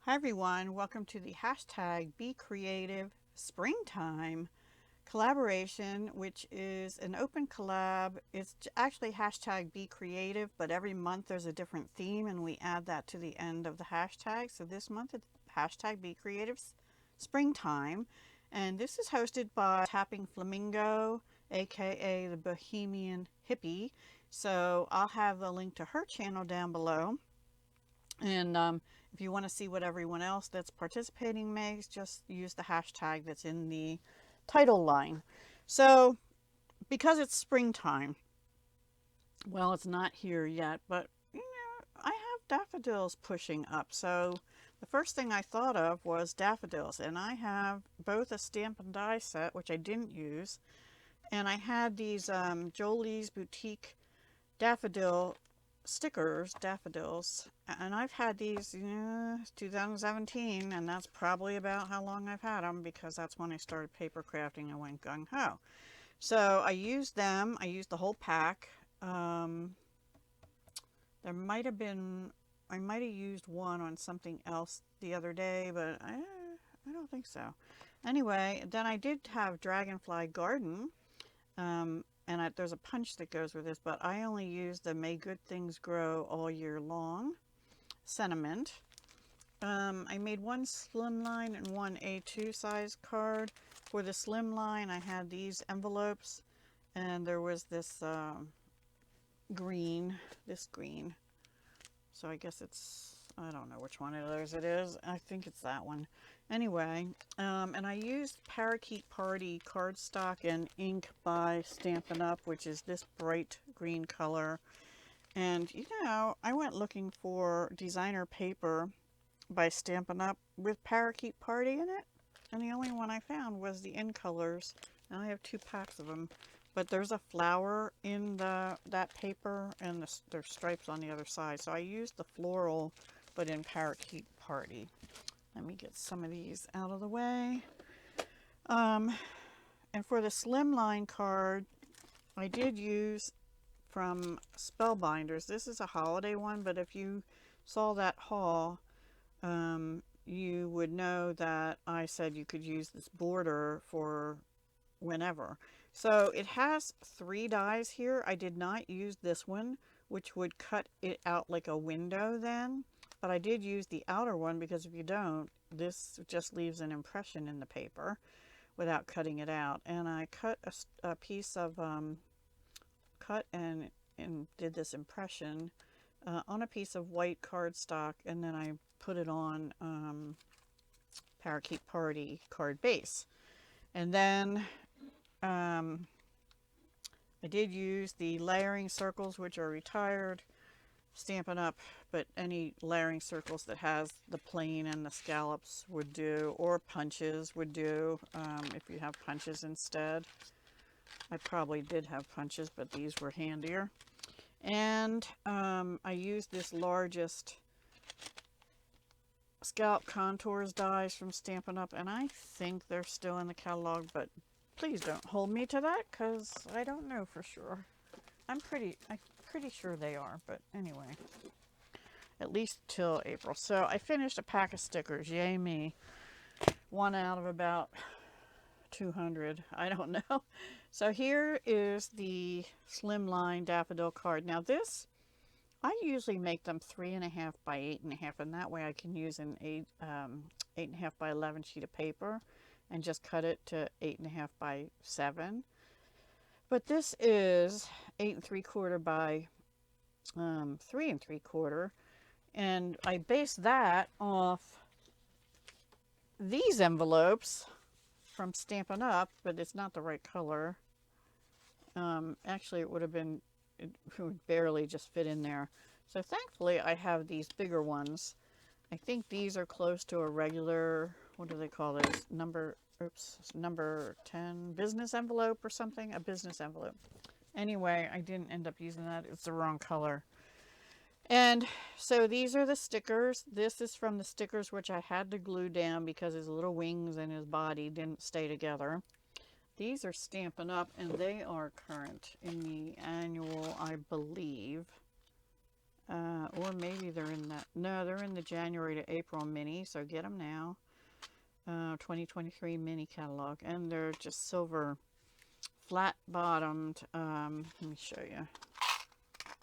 Hi everyone, welcome to the hashtag BeCreative Springtime collaboration, which is an open collab. It's actually hashtag BeCreative, but every month there's a different theme and we add that to the end of the hashtag. So this month it's hashtag BeCreative Springtime, and this is hosted by Tapping Flamingo, aka the Bohemian Hippie. So I'll have the link to her channel down below. And if you want to see what everyone else that's participating makes, just use the hashtag that's in the title line. So, because it's springtime, well, it's not here yet, but I have daffodils pushing up. So, the first thing I thought of was daffodils, and I have both a stamp and die set, which I didn't use, and I had these Jolie's Boutique daffodil stickers, daffodils, and I've had these 2017, and that's probably about how long I've had them, because that's when I started paper crafting and went gung-ho. So I used them. I used the whole pack. There might have been, I might have used one on something else the other day, but I don't think so. Anyway, then I did have Dragonfly Garden, and there's a punch that goes with this, but I only use the May Good Things Grow All Year Long sentiment. I made one slimline and one A2 size card. For the slimline, I had these envelopes, and there was this green, So I guess it's, I don't know which one of those it is. I think it's that one. Anyway, and I used Parakeet Party cardstock and ink by Stampin' Up, which is this bright green color. And I went looking for designer paper by Stampin' Up with Parakeet Party in it, and the only one I found was the In Colors. And I have 2 packs of them, but there's a flower in that paper, and there's stripes on the other side. So I used the floral, but in Parakeet Party. Let me get some of these out of the way. And for the slimline card, I did use from Spellbinders. This is a holiday one, but if you saw that haul, you would know that I said you could use this border for whenever. So it has 3 dies here. I did not use this one, which would cut it out like a window then, but I did use the outer one, because if you don't, this just leaves an impression in the paper without cutting it out. And I cut a piece of cut and did this impression on a piece of white cardstock, and then I put it on Parakeet Party card base. And then I did use the layering circles, which are retired, Stampin' Up, but any layering circles that has the plain and the scallops would do, or punches would do if you have punches instead. I probably did have punches, but these were handier. And I used this largest Scallop Contours dies from Stampin' Up, and I think they're still in the catalog, but please don't hold me to that, because I don't know for sure. I'm pretty sure they are, but anyway, at least till April. So I finished a pack of stickers. Yay me. One out of about 200. I don't know. So here is the slimline daffodil card. Now this, I usually make them 3.5 by 8.5, and that way I can use an 8.5 by 11 sheet of paper and just cut it to 8.5 by 7. But this is 8 3/4 by 3 3/4, and I based that off these envelopes from Stampin' Up, but it's not the right color. Actually, it would barely just fit in there. So thankfully, I have these bigger ones. I think these are close to a regular, what do they call this? Number 10 business envelope or something, a business envelope. Anyway, I didn't end up using that. It's the wrong color. And so these are the stickers. This is from the stickers which I had to glue down because his little wings and his body didn't stay together. These are Stampin' Up, and they are current in the annual, I believe. Or maybe they're in that. No, they're in the January to April mini, so get them now. 2023 mini catalog, and they're just silver, flat bottomed. Let me show you.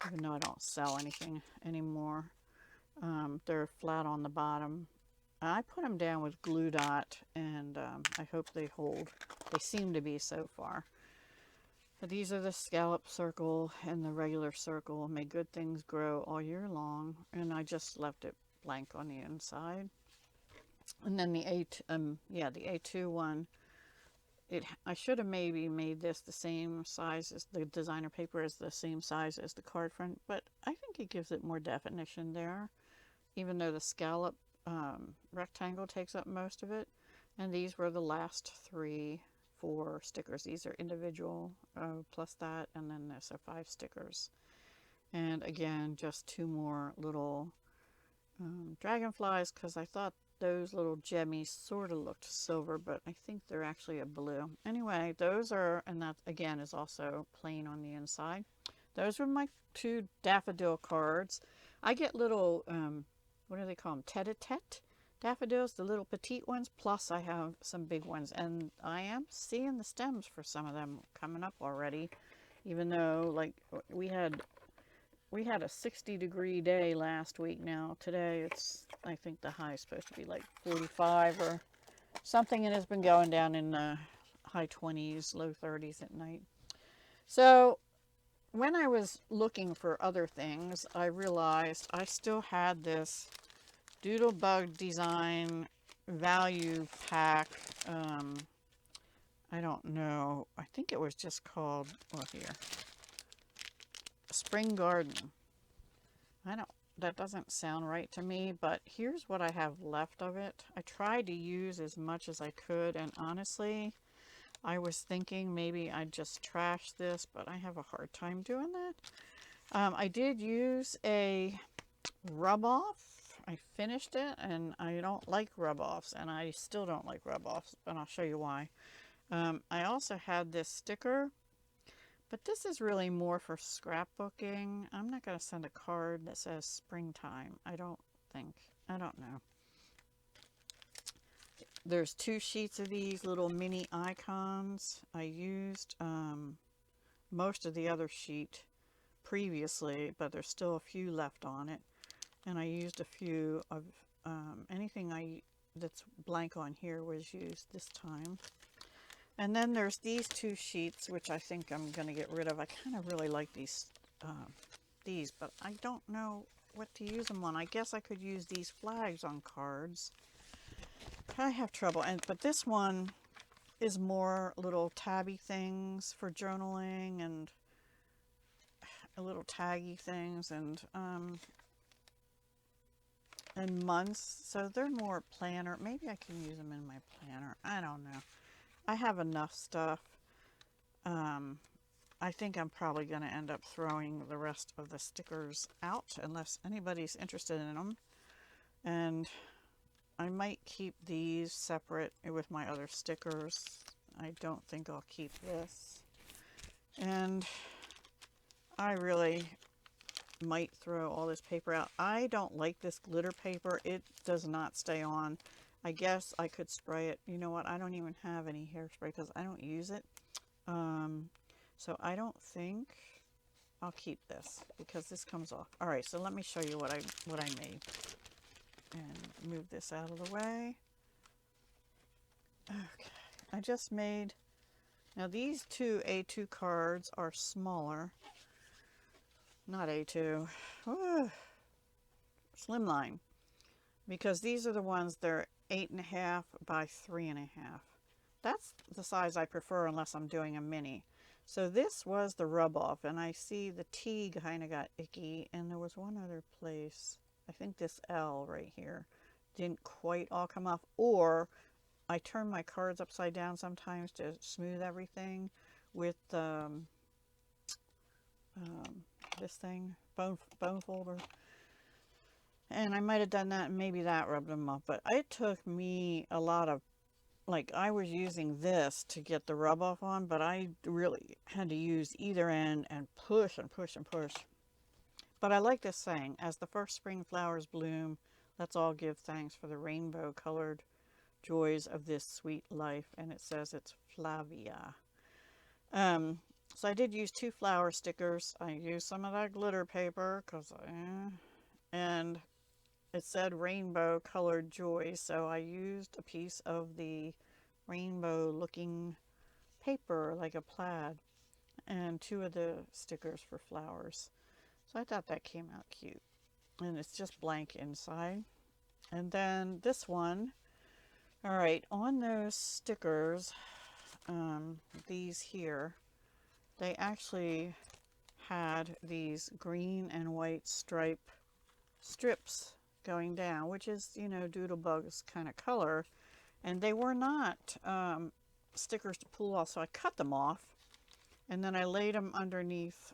Even though I don't sell anything anymore, they're flat on the bottom. I put them down with glue dot, and I hope they hold. They seem to be so far. But these are the scallop circle and the regular circle. May good things grow all year long. And I just left it blank on the inside. And then the A2 one. I should have maybe made this the same size as the designer paper, is the same size as the card front, but I think it gives it more definition there, even though the scallop rectangle takes up most of it. And these were the last 4 stickers. These are individual plus that, and then there's 5 stickers. And again, just 2 more little dragonflies, because I thought those little gemmies sort of looked silver, but I think they're actually a blue. Anyway, those are, and that again is also plain on the inside. Those were my 2 daffodil cards. I get little, what do they call them? Tete-a-tete daffodils, the little petite ones, plus I have some big ones. And I am seeing the stems for some of them coming up already, even though, like, we had a 60-degree day last week. Now today it's, I think the high is supposed to be like 45 or something, and it's been going down in the high 20s, low 30s at night. So when I was looking for other things, I realized I still had this Doodlebug design value pack. I don't know, I think it was just called, well, here, Spring Garden. That doesn't sound right to me, but here's what I have left of it. I tried to use as much as I could, and honestly, I was thinking maybe I'd just trash this, but I have a hard time doing that. I did use a rub-off. I finished it, and I don't like rub-offs, and I still don't like rub-offs, and I'll show you why. I also had this sticker, but this is really more for scrapbooking. I'm not going to send a card that says springtime. I don't think. I don't know. There's 2 sheets of these little mini icons. I used most of the other sheet previously, but there's still a few left on it. And I used a few of anything that's blank on here was used this time. And then there's these 2 sheets, which I think I'm going to get rid of. I kind of really like these, but I don't know what to use them on. I guess I could use these flags on cards. I have trouble. But this one is more little tabby things for journaling, and little taggy things, and months. So they're more planner. Maybe I can use them in my planner. I don't know. I have enough stuff. I think I'm probably going to end up throwing the rest of the stickers out unless anybody's interested in them. And I might keep these separate with my other stickers. I don't think I'll keep this. And I really might throw all this paper out. I don't like this glitter paper. It does not stay on. I guess I could spray it. You know what? I don't even have any hairspray because I don't use it. So I don't think I'll keep this because this comes off. All right, so let me show you what I made. And move this out of the way. Okay, I just made, now these 2 A2 cards are smaller. Not A2. Slimline. Because these are the ones, they're 8.5 by 3.5. That's the size I prefer unless I'm doing a mini. So this was the rub off, and I see the T kind of got icky, and there was one other place. I think this L right here didn't quite all come off, or I turn my cards upside down sometimes to smooth everything with this thing, bone folder. And I might have done that, and maybe that rubbed them off. But it took me a lot of, like, I was using this to get the rub off on, but I really had to use either end and push and push and push. But I like this saying, as the first spring flowers bloom, let's all give thanks for the rainbow colored joys of this sweet life. And it says it's Flavia. Um, so I did use 2 flower stickers. I used some of that glitter paper because and it said rainbow colored joy, so I used a piece of the rainbow looking paper like a plaid and 2 of the stickers for flowers. So I thought that came out cute. And it's just blank inside. And then this one, all right, on those stickers, these here, they actually had these green and white strips going down, which is, you know, Doodlebug's kind of color. And they were not stickers to pull off, so I cut them off. And then I laid them underneath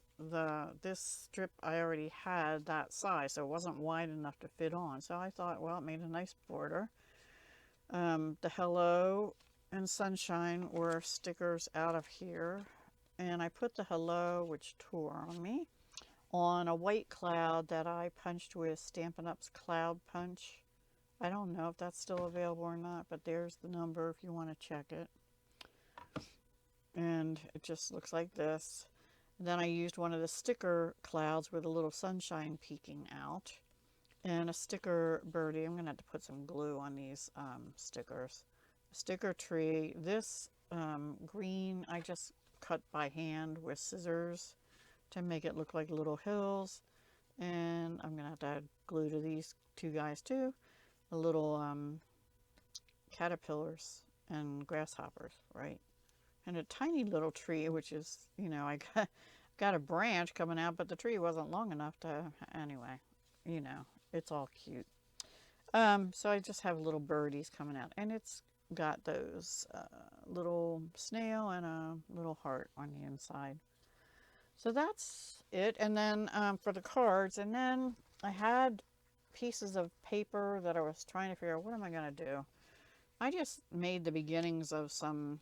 this strip. I already had that size, so it wasn't wide enough to fit on. So I thought, well, it made a nice border. The hello and sunshine were stickers out of here. And I put the hello, which tore on me, on a white cloud that I punched with Stampin' Up's Cloud Punch. I don't know if that's still available or not, but there's the number if you want to check it. And it just looks like this. And then I used one of the sticker clouds with a little sunshine peeking out. And a sticker birdie. I'm going to have to put some glue on these stickers. A sticker tree. This green I just cut by hand with scissors to make it look like little hills. And I'm going to have to add glue to these 2 guys too. A little caterpillars and grasshoppers, right? And a tiny little tree, which is, you know, I got a branch coming out, but the tree wasn't long enough to, anyway, you know, it's all cute. So I just have little birdies coming out, and it's got those little snail and a little heart on the inside. So that's it. And then for the cards, and then I had pieces of paper that I was trying to figure out, what am I going to do? I just made the beginnings of some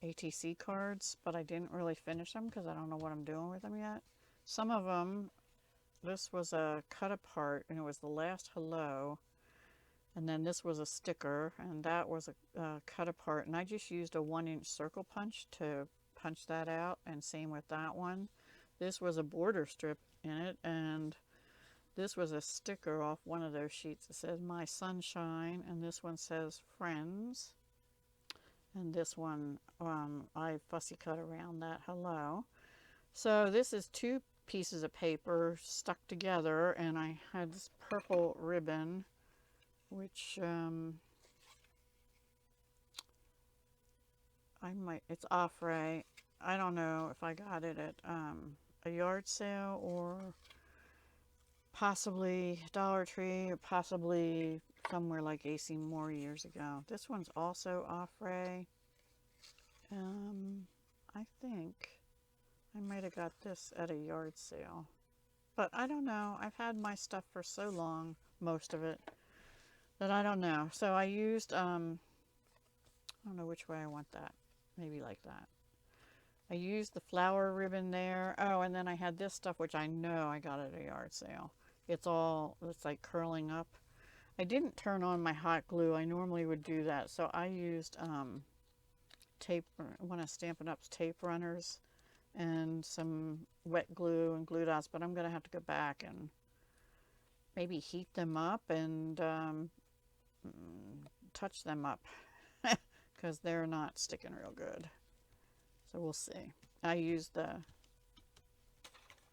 ATC cards, but I didn't really finish them because I don't know what I'm doing with them yet. Some of them, this was a cut apart, and it was the last hello, and then this was a sticker, and that was a cut apart, and I just used a 1-inch circle punch to punch that out, and same with that one. This was a border strip in it, and this was a sticker off one of those sheets that says My Sunshine, and this one says Friends. And this one, I fussy cut around that hello. So this is 2 pieces of paper stuck together, and I had this purple ribbon, which it's Offray. I don't know if I got it at a yard sale or possibly Dollar Tree, or possibly somewhere like AC Moore years ago. This one's also Offray. I think I might have got this at a yard sale, but I don't know. I've had my stuff for so long, most of it, that I don't know. So I used, I don't know which way I want that. Maybe like that. I used the flower ribbon there. Oh, and then I had this stuff, which I know I got at a yard sale. It's like curling up. I didn't turn on my hot glue. I normally would do that. So I used one of Stampin' Up's tape runners and some wet glue and glue dots, but I'm going to have to go back and maybe heat them up and touch them up because they're not sticking real good. So we'll see. I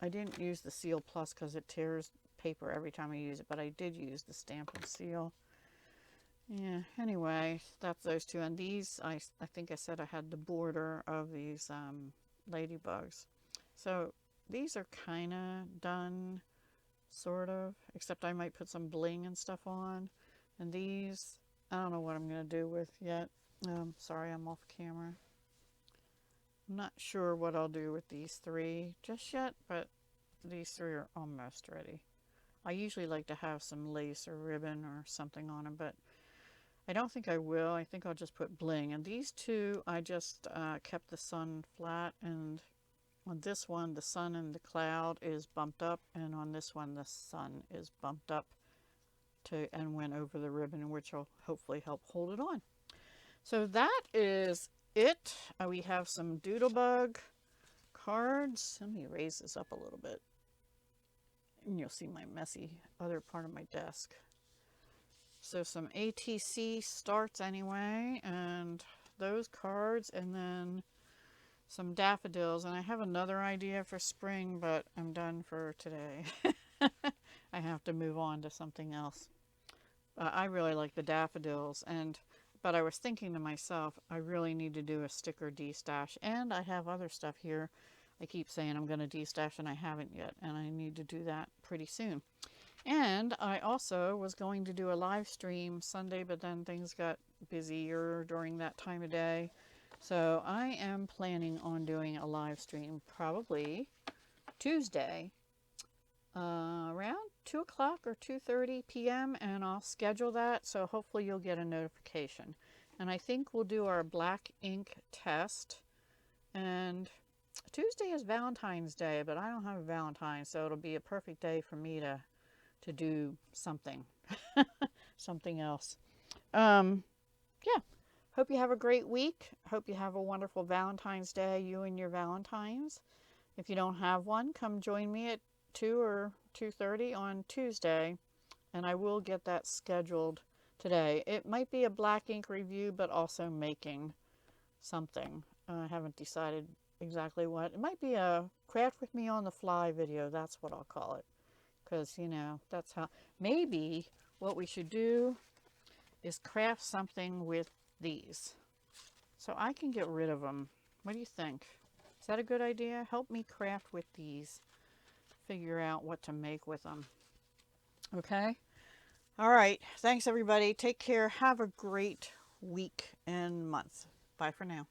didn't use the Seal Plus because it tears paper every time I use it, but I did use the Stampin' Seal. Yeah, anyway, that's those 2. And these, I think I said I had the border of these ladybugs. So these are kind of done, sort of, except I might put some bling and stuff on. And these, I don't know what I'm going to do with yet. Sorry, I'm off camera. I'm not sure what I'll do with these 3 just yet, but these 3 are almost ready. I usually like to have some lace or ribbon or something on them, but I don't think I will. I think I'll just put bling. And these 2, I just kept the sun flat and On this one, the sun and the cloud is bumped up, and on this one, the sun is bumped up and went over the ribbon, which will hopefully help hold it on. So that is it. We have some Doodlebug cards. Let me raise this up a little bit, and you'll see my messy other part of my desk. So some ATC starts anyway, and those cards, and then some daffodils. And I have another idea for spring, but I'm done for today. I have to move on to something else. I really like the daffodils, but I was thinking to myself, I really need to do a sticker destash, and I have other stuff here. I keep saying I'm going to destash, and I haven't yet, and I need to do that pretty soon. And I also was going to do a live stream Sunday, but then things got busier during that time of day. So I am planning on doing a live stream probably Tuesday around 2 o'clock or 2:30 p.m. and I'll schedule that, so hopefully you'll get a notification. And I think we'll do our black ink test. And Tuesday is Valentine's Day, but I don't have a Valentine, so it'll be a perfect day for me to do something. Something else. Yeah. Hope you have a great week. Hope you have a wonderful Valentine's Day, you and your Valentines. If you don't have one, come join me at 2 or 2:30 on Tuesday, and I will get that scheduled today. It might be a black ink review, but also making something. I haven't decided exactly what. It might be a craft with me on the fly video. That's what I'll call it. Because, you know, that's how, maybe what we should do is craft something with these. So I can get rid of them. What do you think? Is that a good idea? Help me craft with these. Figure out what to make with them. Okay? All right. Thanks, everybody. Take care. Have a great week and month. Bye for now.